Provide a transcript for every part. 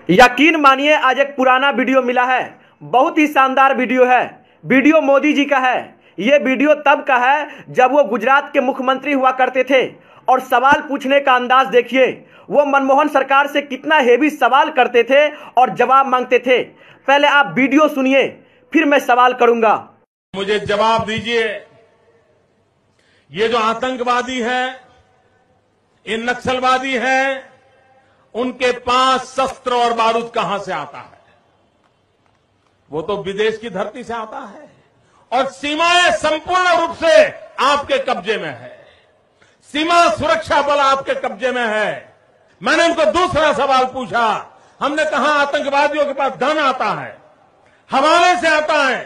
यकीन मानिए आज एक पुराना वीडियो मिला है, बहुत ही शानदार वीडियो है। वीडियो मोदी जी का है। ये वीडियो तब का है जब वो गुजरात के मुख्यमंत्री हुआ करते थे और सवाल पूछने का अंदाज देखिए, वो मनमोहन सरकार से कितना हेवी सवाल करते थे और जवाब मांगते थे। पहले आप वीडियो सुनिए, फिर मैं सवाल करूंगा। मुझे जवाब दीजिए, ये जो आतंकवादी है, ये नक्सलवादी है, उनके पास शस्त्र और बारूद कहां से आता है? वो तो विदेश की धरती से आता है और सीमाएं संपूर्ण रूप से आपके कब्जे में है। सीमा सुरक्षा बल आपके कब्जे में है। मैंने उनको दूसरा सवाल पूछा, हमने कहा आतंकवादियों के पास धन आता है, हवाले से आता है,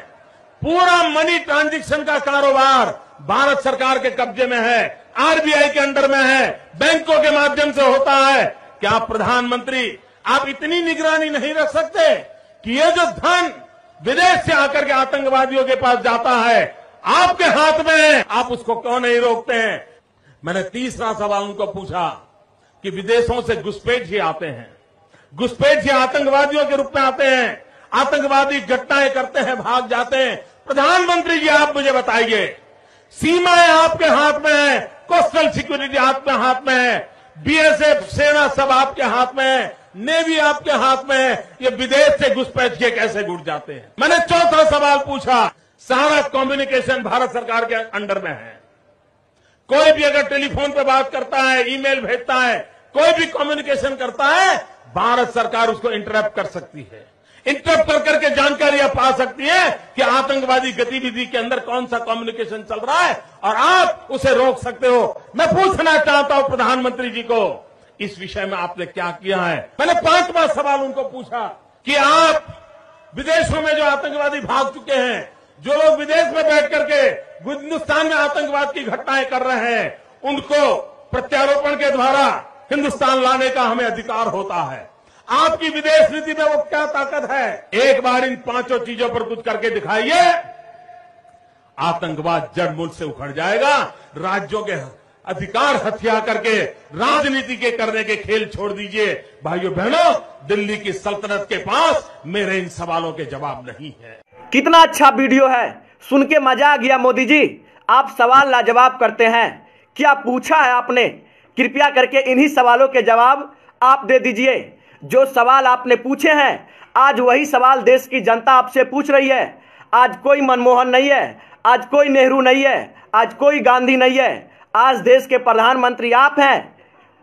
पूरा मनी ट्रांजैक्शन का कारोबार भारत सरकार के कब्जे में है, आरबीआई के अंडर में है, बैंकों के माध्यम से होता है। क्या प्रधानमंत्री आप इतनी निगरानी नहीं रख सकते कि ये जो धन विदेश से आकर के आतंकवादियों के पास जाता है आपके हाथ में है, आप उसको क्यों नहीं रोकते हैं? मैंने तीसरा सवाल उनको पूछा कि विदेशों से घुसपैठ ही आते हैं, घुसपैठ ही आतंकवादियों के रूप में आते हैं, आतंकवादी घटनाएं करते हैं, भाग जाते हैं। प्रधानमंत्री जी आप मुझे बताइए, सीमाएं आपके हाथ में है, कोस्टल सिक्योरिटी आपके हाथ में है, बीएसएफ सेना सब आपके हाथ में है, नेवी आपके हाथ में है, ये विदेश से घुसपैठ के कैसे घुस जाते हैं? मैंने चौथा सवाल पूछा, सारा कम्युनिकेशन भारत सरकार के अंडर में है। कोई भी अगर टेलीफोन पे बात करता है, ईमेल भेजता है, कोई भी कम्युनिकेशन करता है, भारत सरकार उसको इंटरप्ट कर सकती है। इंटरप्ट कर करके जानकारियां पा सकती है कि आतंकवादी गतिविधि के अंदर कौन सा कम्युनिकेशन चल रहा है और आप उसे रोक सकते हो। मैं पूछना चाहता हूं प्रधानमंत्री जी को, इस विषय में आपने क्या किया है? मैंने पांचवा सवाल उनको पूछा कि आप विदेशों में जो आतंकवादी भाग चुके हैं, जो लोग विदेश में बैठ करके हिंदुस्तान में आतंकवाद की घटनाएं कर रहे हैं, उनको प्रत्यारोपण के द्वारा हिंदुस्तान लाने का हमें अधिकार होता है। आपकी विदेश नीति में वो क्या ताकत है? एक बार इन पांचों चीजों पर कुछ करके दिखाइए, आतंकवाद जड़ मूल से उखड़ जाएगा। राज्यों के अधिकार हथिया करके राजनीति के करने के खेल छोड़ दीजिए। भाइयों बहनों, दिल्ली की सल्तनत के पास मेरे इन सवालों के जवाब नहीं है। कितना अच्छा वीडियो है, सुन के मजा आ गया। मोदी जी आप सवाल लाजवाब करते हैं। क्या पूछा है आपने? कृपया करके इन्हीं सवालों के जवाब आप दे दीजिए। जो सवाल आपने पूछे हैं, आज वही सवाल देश की जनता आपसे पूछ रही है। आज कोई मनमोहन नहीं है, आज कोई नेहरू नहीं है, आज कोई गांधी नहीं है। आज देश के प्रधानमंत्री आप हैं।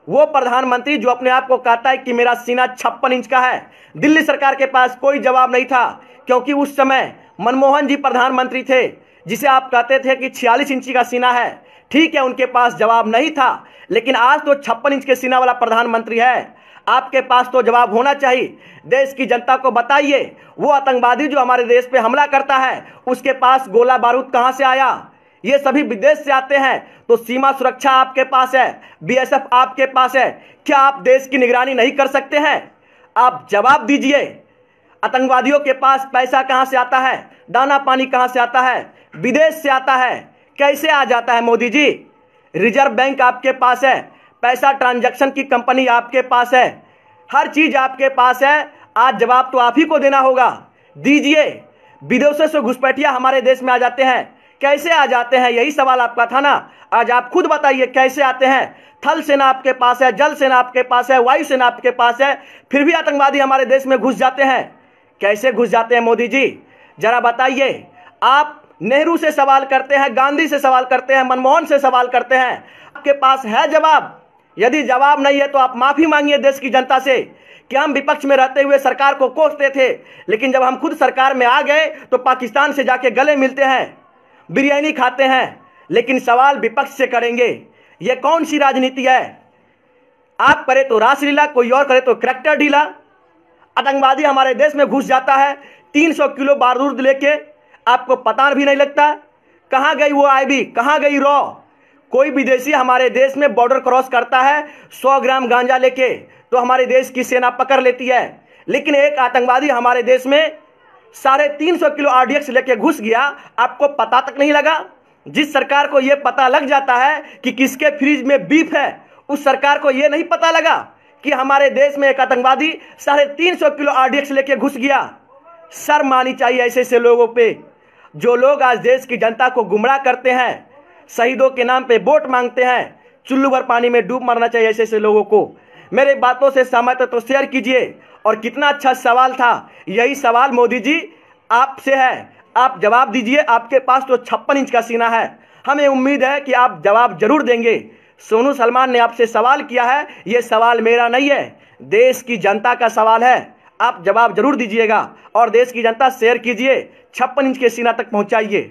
वो प्रधानमंत्री जो अपने आप को कहता है कि मेरा सीना 56 इंच का है। दिल्ली सरकार के पास कोई जवाब नहीं था, क्योंकि उस समय मनमोहन जी प्रधानमंत्री थे, जिसे आप कहते थे कि 46 इंची का सीना है। ठीक है, उनके पास जवाब नहीं था, लेकिन आज तो 56 इंच के सीना वाला प्रधानमंत्री है। आपके पास तो जवाब होना चाहिए। देश की जनता को बताइए, वो आतंकवादी जो हमारे देश पे हमला करता है, उसके पास गोला बारूद कहां से आया? ये सभी विदेश से आते हैं। तो सीमा सुरक्षा आपके पास है, बीएसएफ आपके पास है। क्या आप देश की निगरानी नहीं कर सकते हैं? आप जवाब दीजिए। आतंकवादियों के पास पैसा कहां से आता है? दाना पानी कहां से आता है? विदेश से आता है। कैसे आ जाता है मोदी जी? रिजर्व बैंक आपके पास है, पैसा ट्रांजैक्शन की कंपनी आपके पास है, हर चीज आपके पास है। आज जवाब तो आप ही को देना होगा, दीजिए। विदेशों से घुसपैठिया हमारे देश में आ जाते हैं, कैसे आ जाते हैं? यही सवाल आपका था ना। आज आप खुद बताइए कैसे आते हैं। थल सेना आपके पास है, जल सेना आपके पास है, वायु सेना आपके पास है, फिर भी आतंकवादी हमारे देश में घुस जाते हैं। कैसे घुस जाते हैं मोदी जी, जरा बताइए। आप नेहरू से सवाल करते हैं, गांधी से सवाल करते हैं, मनमोहन से सवाल करते हैं, आपके पास है जवाब? यदि जवाब नहीं है तो आप माफी मांगिए देश की जनता से कि हम विपक्ष में रहते हुए सरकार को कोसते थे, लेकिन जब हम खुद सरकार में आ गए तो पाकिस्तान से जाके गले मिलते हैं, बिरयानी खाते हैं, लेकिन सवाल विपक्ष से करेंगे। यह कौन सी राजनीति है? आप करे तो रासलीला, कोई और करे तो करैक्टर ढीला। आतंकवादी हमारे देश में घुस जाता है 300 किलो बारूद लेके, आपको पता भी नहीं लगता कहां गई वो आईबी, कहां गई रॉ। कोई विदेशी हमारे देश में बॉर्डर क्रॉस करता है 100 ग्राम गांजा लेके, तो हमारे देश की सेना पकड़ लेती है। लेकिन एक आतंकवादी हमारे देश में 350 किलो आरडीएक्स लेके घुस गया, आपको पता तक नहीं लगा। जिस सरकार को यह पता लग जाता है कि किसके फ्रिज में बीफ है, उस सरकार को यह नहीं पता लगा कि हमारे देश में एक आतंकवादी 350 किलो RDX लेके घुस गया। शर्म आनी चाहिए ऐसे ऐसे लोगों पे, जो लोग आज देश की जनता को गुमराह करते हैं, शहीदों के नाम पे वोट मांगते हैं। चुल्लू भर पानी में डूब मरना चाहिए ऐसे ऐसे लोगों को। मेरे बातों से सहमत है तो शेयर कीजिए। और कितना अच्छा सवाल था, यही सवाल मोदी जी आपसे है, आप जवाब दीजिए। आपके पास तो 56 इंच का सीना है, हमें उम्मीद है कि आप जवाब जरूर देंगे। सोनू सलमान ने आपसे सवाल किया है, यह सवाल मेरा नहीं है, देश की जनता का सवाल है। आप जवाब जरूर दीजिएगा और देश की जनता शेयर कीजिए, 56 इंच के सीना तक पहुंचाइए।